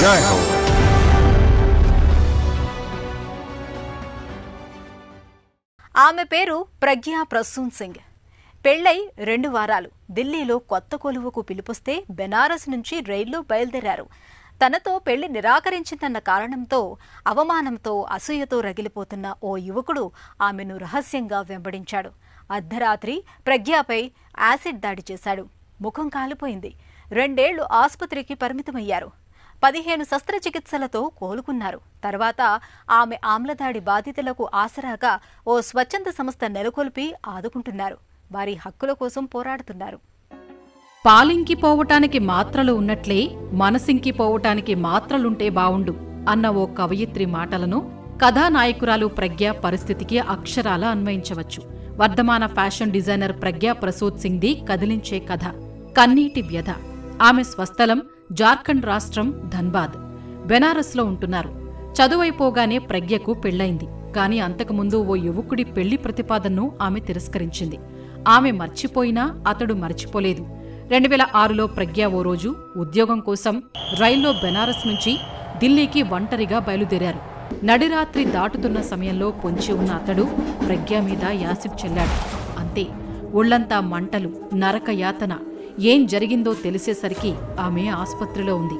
जय हो। ఆమె పేరు ప్రజ్ఞా ప్రసూన్ సింగ్. పెళ్లై 2 వారాలు ఢిల్లీలో కొత్త కొలువుకు పిలుపుస్తే బెనారస్ నుంచి రైల్లో బయలుదేరారు. తనతో పెళ్లి నిరాకరించిందన్న కారణంతో అవమానంతో అసూయతో రగిలిపోతున్న ఓ యువకుడు ఆమెను రహస్యంగా వెంబడించాడు. అర్ధరాత్రి ప్రజ్ఞాపై యాసిడ్ దాడి చేశాడు. ముఖం కాలిపోయింది. 2 ఏళ్లు ఆసుపత్రికి పరిమితమయ్యారు. 15 శస్త్రచికిత్సలతో కోలుకున్నారు. తర్వాత ఆమె ఆమ్లదాడి బాధితులకు ఆసరాగా ఓ స్వచ్ఛంద సంస్థ నెలకొల్పి ఆదుకుంటున్నారు. వారి హక్కుల కోసం పోరాడుతున్నారు. పాలింకిపోవటానికి మాత్రలు ఉన్నట్లే మనసింకిపోవటానికి మాత్రలుంటే బావుండు అన్న ఓ కవయిత్రి మాటలను కథానాయకురాలు ప్రజ్ఞా పరిస్థితికి అక్షరాల అన్వయించవచ్చు. వర్ధమాన ఫ్యాషన్ డిజైనర్ ప్రజ్ఞా ప్రసూన్ సింగ్ది కదిలించే కథ కన్నీటి వ్యధ. ఆమె స్వస్థలం జార్ఖండ్ రాష్ట్రం ధన్బాద్. బెనారస్లో ఉంటున్నారు. చదువైపోగానే ప్రజ్ఞకు పెళ్లైంది. కాని అంతకుముందు ఓ యువకుడి పెళ్లి ప్రతిపాదనను ఆమె తిరస్కరించింది. ఆమె మర్చిపోయినా అతడు మర్చిపోలేదు. 2006లో ప్రజ్ఞ ఓ రోజు ఉద్యోగం కోసం రైల్లో బెనారస్ నుంచి ఢిల్లీకి ఒంటరిగా బయలుదేరారు. నడిరాత్రి దాటుతున్న సమయంలో పొంచి ఉన్న అతడు ప్రజ్ఞ మీద యాసిడ్ చల్లాడు. అంతే, ఒళ్లంతా మంటలు, నరక యాతన. ఏం జరిగిందో తెలిసేసరికి ఆమె ఆసుపత్రిలో ఉంది.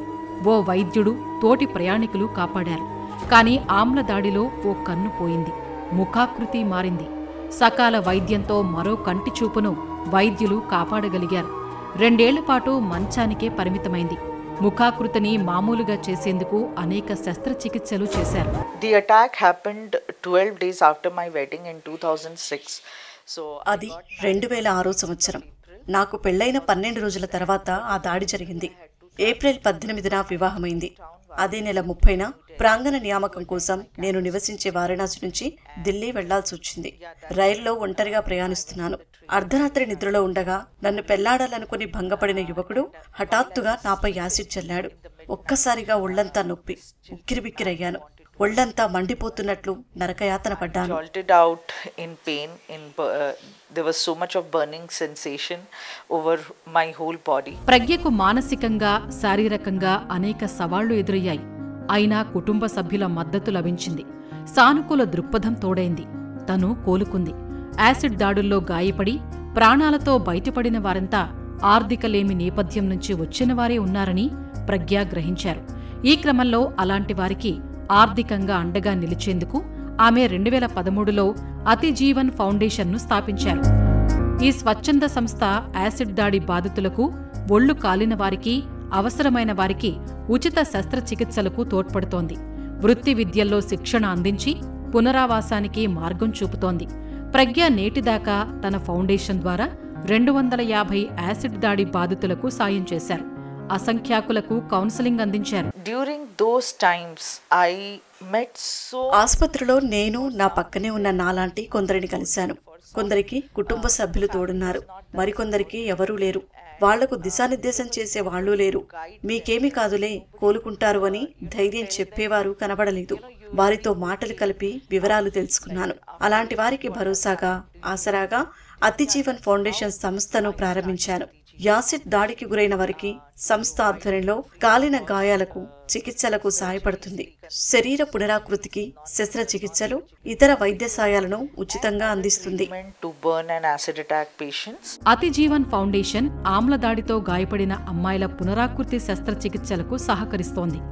ఓ వైద్యుడు, తోటి ప్రయాణికులు కాపాడారు. కాని ఆమ్లదాడిలో ఓ కన్ను పోయింది. ముఖాకృతి మారింది. సకాల వైద్యంతో మరో కంటి చూపును వైద్యులు కాపాడగలిగారు. 2 ఏళ్ల పాటు మంచానికే పరిమితమైంది. ముఖాకృతిని మామూలుగా చేసేందుకు అనేక శస్త్రచికిత్సలు చేశారు. The attack happened 12 days after my wedding in 2006. అది 2006 సంవత్సరం. నాకు పెళ్లైన 12 రోజుల తర్వాత ఆ దాడి జరిగింది. ఏప్రిల్ 18న వివాహమైంది. అదే నెల 30న ప్రాంగణ నియామకం కోసం నేను నివసించే వారణాసి నుంచి ఢిల్లీ వెళ్లాల్సి వచ్చింది. రైల్లో ఒంటరిగా ప్రయాణిస్తున్నాను. అర్ధరాత్రి నిద్రలో ఉండగా నన్ను పెళ్లాడాలనుకుని భంగపడిన యువకుడు హఠాత్తుగా నాపై యాసిడ్ చల్లాడు. ఒక్కసారిగా ఒళ్లంతా నొప్పి, ఉక్కిరిబిక్కిరయ్యాను. ఒళ్లంతా మండిపోతున్నట్లు నరకయాతన పడ్డాను. There was so much of burning sensation over my whole body. ప్రజ్ఞకు మానసికంగా, శారీరకంగా అనేక సవాళ్లు ఎదురయ్యాయి. అయినా కుటుంబ సభ్యుల మద్దతు లభించింది. సానుకూల దృక్పథం తోడైంది. తను కోలుకుంది. యాసిడ్ దాడుల్లో గాయపడి ప్రాణాలతో బయటపడిన వారంతా ఆర్థికలేమి నేపథ్యం నుంచి వచ్చినవారే ఉన్నారని ప్రజ్ఞ గ్రహించారు. ఈ క్రమంలో అలాంటి వారికి ఆర్థికంగా అండగా నిలిచేందుకు ఆమె 2013లో అతిజీవన్ ఫౌండేషన్ను స్థాపించారు. ఈ స్వచ్ఛంద సంస్థ యాసిడ్ దాడి బాధితులకు, ఒళ్లు కాలిన వారికి, అవసరమైన వారికి ఉచిత శస్త్రచికిత్సలకు తోడ్పడుతోంది. వృత్తి విద్యల్లో శిక్షణ అందించి పునరావాసానికి మార్గం చూపుతోంది. ప్రజ్ఞ నేటిదాకా తన ఫౌండేషన్ ద్వారా 250 యాసిడ్ దాడి బాధితులకు సాయం చేశారు. అసంఖ్యాకులకు కౌన్సిలింగ్ అందించారు. ఆసుపత్రిలో నేను, నా పక్కనే ఉన్న నాలాంటి కొందరిని కలిశాను. కొందరికి కుటుంబ సభ్యులు తోడున్నారు. మరికొందరికి ఎవరూ లేరు. వాళ్లకు దిశానిర్దేశం చేసే వాళ్లూ లేరు. మీకేమీ కాదులే, కోలుకుంటారు అని ధైర్యం చెప్పేవారు కనబడలేదు. వారితో మాటలు కలిపి వివరాలు తెలుసుకున్నాను. అలాంటి వారికి భరోసాగా, ఆసరాగా అతిజీవన్ ఫౌండేషన్ సంస్థను ప్రారంభించాను. యాసిడ్ దాడికి గురైన వారికి సంస్థ ఆధ్వర్యంలో కాలిన గాయాలకు చికిత్సలకు సహాయపడుతుంది. శరీర పునరాకృతికి శస్త్రచికిత్సలు, ఇతర వైద్య సాయాలను ఉచితంగా అందిస్తుంది. అతిజీవన్ ఫౌండేషన్ ఆమ్లదాడితో గాయపడిన అమ్మాయిల పునరాకృతి శస్త్రచికిత్సలకు సహకరిస్తోంది.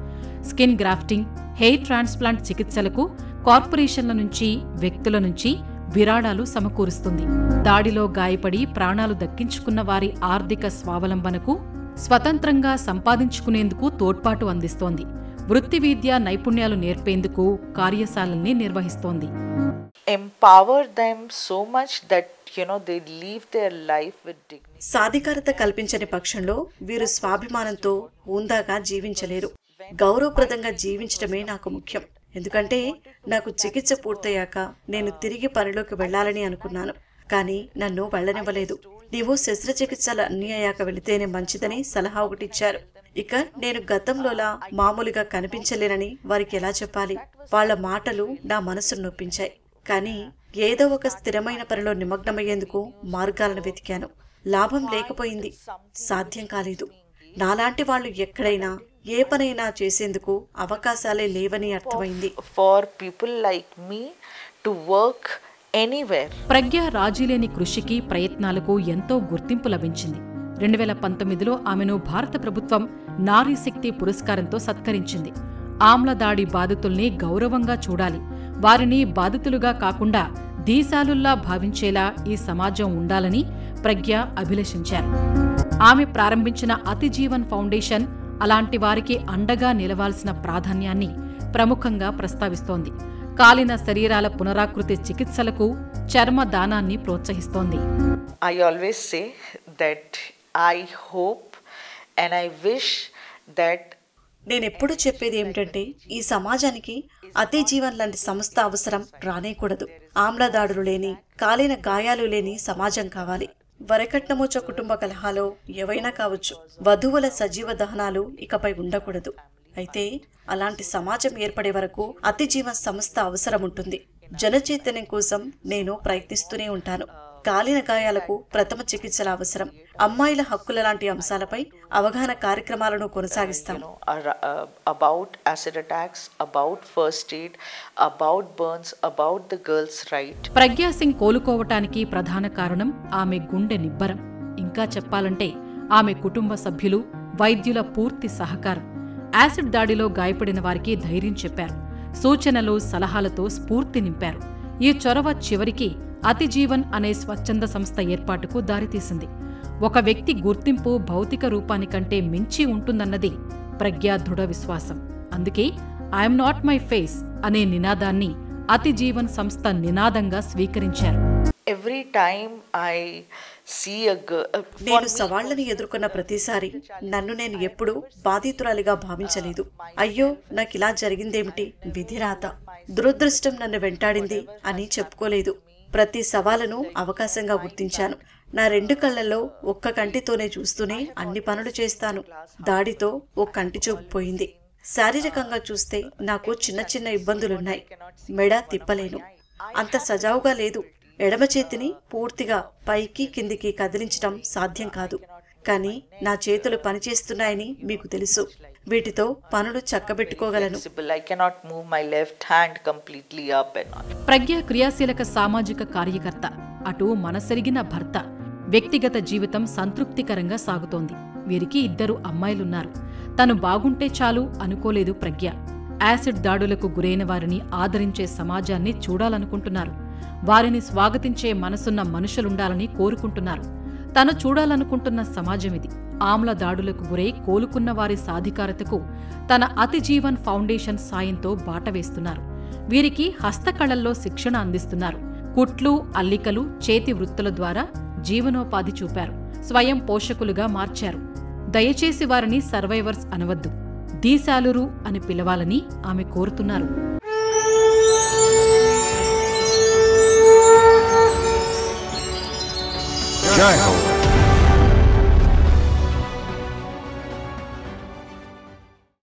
స్కిన్ గ్రాఫ్టింగ్, హెయిర్ ట్రాన్స్ప్లాంట్ చికిత్సలకు కార్పొరేషన్ల నుంచి, వ్యక్తుల నుంచి విరాళాలు సమకూరుస్తుంది. దాడిలో గాయపడి ప్రాణాలు దక్కించుకున్న వారి ఆర్థిక స్వావలంబనకు, స్వతంత్రంగా సంపాదించుకునేందుకు తోడ్పాటు అందిస్తోంది. వృత్తి విద్యా నైపుణ్యాలు నేర్పేందుకు కార్యశాలల్ని నిర్వహిస్తోంది. సాధికారత కల్పించని పక్షంలో వీరు స్వాభిమానంతో హుందాగా జీవించలేరు. గౌరవప్రదంగా జీవించడమే నాకు ముఖ్యం. ఎందుకంటే నాకు చికిత్స పూర్తయ్యాక నేను తిరిగి పనిలోకి వెళ్లాలని అనుకున్నాను. కానీ నన్ను వెళ్లనివ్వలేదు. నీవు శస్త్రచికిత్సలు అన్నీ అయ్యాక వెళితేనే మంచిదని సలహా ఒకటిచ్చారు. ఇక నేను గతంలోలా మామూలుగా కనిపించలేనని వారికి ఎలా చెప్పాలి? వాళ్ల మాటలు నా మనసును నొప్పించాయి. కానీ ఏదో ఒక స్థిరమైన పనిలో నిమగ్నమయ్యేందుకు మార్గాలను వెతికాను. లాభం లేకపోయింది. సాధ్యం కాలేదు. నాలాంటి వాళ్ళు ఎక్కడైనా ఏ పనైనా చేసేందుకు అవకాశాలే లేవని అర్థమైంది. For people like me to work anywhere. ప్రజ్ఞ రాజీలేని కృషికి ప్రయత్నాలకు ఎంతో గుర్తింపు లభించింది. 2019లో ఆమెను భారత ప్రభుత్వం నారీ శక్తి పురస్కారంతో సత్కరించింది. ఆమ్ల దాడి బాధితుల్ని గౌరవంగా చూడాలి, వారిని బాధితులుగా కాకుండా దీశాలుల్లా భావించేలా ఈ సమాజం ఉండాలని ప్రజ్ఞ అభిలషించారు. ఆమె ప్రారంభించిన అతిజీవన్ ఫౌండేషన్ అలాంటి వారికి అండగా నిలవాల్సిన ప్రాధాన్యాన్ని ప్రముఖంగా ప్రస్తావిస్తోంది. కాలిన శరీరాల పునరాకృతి చికిత్సలకు చర్మ దానాన్ని ప్రోత్సహిస్తోంది. I always say that I hope and I wish that నేనెప్పుడు చెప్పేది ఏమిటంటే, ఈ సమాజానికి అతిజీవన్ లాంటి సంస్థ అవసరం రానేకూడదు. ఆమ్లదాడులు లేని, కాలిన గాయాలు లేని సమాజం కావాలి. వరకట్నమోచ కుటుంబ కలహాలో ఏవైనా కావచ్చు, వధువుల సజీవ దహనాలు ఇకపై ఉండకూడదు. అయితే అలాంటి సమాజం ఏర్పడే వరకు అతిజీవన్ సంస్థ అవసరం ఉంటుంది. జనచైతన్యం కోసం నేను ప్రయత్నిస్తూనే ఉంటాను. కాలిన గాయాలకు ప్రథమ చికిత్సల అవసరం, అమ్మాయిల హక్కుల లాంటి అంశాలపై అవగాహన కార్యక్రమాలను కొనసాగిస్తాం. About acid attacks, about first aid, about burns, about the girls' right. ప్రజ్ఞా సింగ్ కోలుకోవటానికి ప్రధాన కారణం ఆమె గుండె నిబ్బరం. ఇంకా చెప్పాలంటే ఆమె కుటుంబ సభ్యులు, వైద్యుల పూర్తి సహకారం. యాసిడ్ దాడిలో గాయపడిన వారికి ధైర్యం చెప్పారు, సూచనలు సలహాలతో స్ఫూర్తి నింపారు. ఈ చొరవ చివరికి అతిజీవన్ అనే స్వచ్ఛంద సంస్థ ఏర్పాటుకు దారితీసింది. ఒక వ్యక్తి గుర్తింపు భౌతిక రూపానికంటే మించి ఉంటుందన్నది ప్రజ్ఞా దృఢ విశ్వాసం. అందుకే ఐఎమ్ నాట్ మై ఫేస్ అనే నినాదాన్ని అతిజీవన్ సంస్థ నినాదంగా స్వీకరించారు. Every time I see a girl, నేను సవాళ్లను ఎదుర్కొన్న ప్రతిసారి నన్ను నేను ఎప్పుడూ బాధితురాలిగా భావించలేదు. అయ్యో నాకిలా జరిగిందేమిటి, విధిరాత, దురదృష్టం నన్ను వెంటాడింది అని చెప్పుకోలేదు. ప్రతి సవాలును అవకాశంగా గుర్తించాను. నా 2 కళ్లలో ఒక్క కంటితోనే చూస్తూనే అన్ని పనులు చేస్తాను. దాడితో ఓ కంటి చూపు పోయింది. శారీరకంగా చూస్తే నాకు చిన్న చిన్న ఇబ్బందులున్నాయి. మెడ తిప్పలేను, అంత సజావుగా లేదు. ఎడమ చేతిని పూర్తిగా పైకి కిందికి కదిలించడం సాధ్యం కాదు. కానీ నా చేతులు పనిచేస్తున్నాయని మీకు తెలుసు. వీటితో పనులు చక్కబెట్టుకోగలను. I cannot move my left hand completely up and on. ప్రజ్ఞ క్రియాశీలక సామాజిక కార్యకర్త, అటు మనసెరిగిన భర్త. వ్యక్తిగత జీవితం సంతృప్తికరంగా సాగుతోంది. వీరికి 2 అమ్మాయిలున్నారు. తను బాగుంటే చాలు అనుకోలేదు ప్రజ్ఞ. యాసిడ్ దాడులకు గురైన వారిని ఆదరించే సమాజాన్ని చూడాలనుకుంటున్నారు. వారిని స్వాగతించే మనసున్న మనుషులుండాలని కోరుకుంటున్నారు. తను చూడాలనుకుంటున్న సమాజమిది. ఆమ్ల దాడులకు గురై కోలుకున్న వారి సాధికారతకు తన అతిజీవన్ ఫౌండేషన్ సాయంతో బాట వేస్తున్నారు. వీరికి హస్తకళల్లో శిక్షణ అందిస్తున్నారు. కుట్లు, అల్లికలు, చేతి వృత్తుల ద్వారా జీవనోపాధి చూపారు. స్వయం పోషకులుగా మార్చారు. దయచేసి వారిని సర్వైవర్స్ అనవద్దు, దీశాలురు అని పిలవాలని ఆమె కోరుతున్నారు. జై హో.